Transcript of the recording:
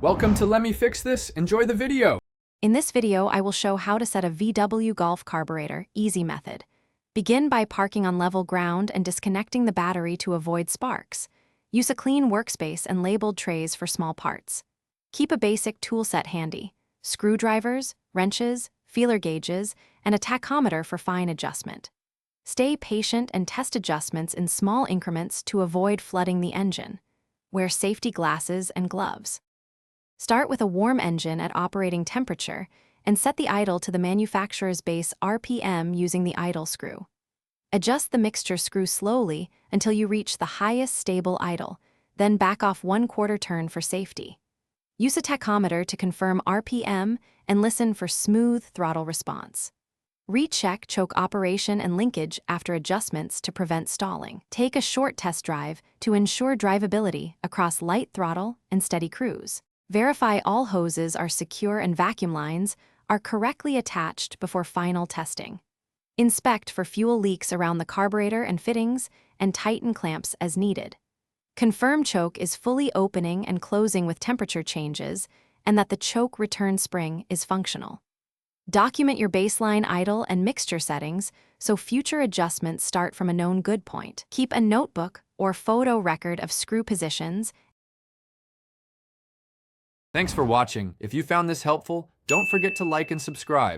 Welcome to Let Me Fix This. Enjoy the video. In this video, I will show how to set a VW Golf Carburetor easy method. Begin by parking on level ground and disconnecting the battery to avoid sparks. Use a clean workspace and labeled trays for small parts. Keep a basic tool set handy: screwdrivers, wrenches, feeler gauges, and a tachometer for fine adjustment. Stay patient and test adjustments in small increments to avoid flooding the engine. Wear safety glasses and gloves. Start with a warm engine at operating temperature and set the idle to the manufacturer's base RPM using the idle screw. Adjust the mixture screw slowly until you reach the highest stable idle, then back off 1/4 turn for safety. Use a tachometer to confirm RPM and listen for smooth throttle response. Recheck choke operation and linkage after adjustments to prevent stalling. Take a short test drive to ensure drivability across light throttle and steady cruise. Verify all hoses are secure and vacuum lines are correctly attached before final testing. Inspect for fuel leaks around the carburetor and fittings and tighten clamps as needed. Confirm choke is fully opening and closing with temperature changes and that the choke return spring is functional. Document your baseline idle and mixture settings so future adjustments start from a known good point. Keep a notebook or photo record of screw positions. Thanks for watching. If you found this helpful, don't forget to like and subscribe.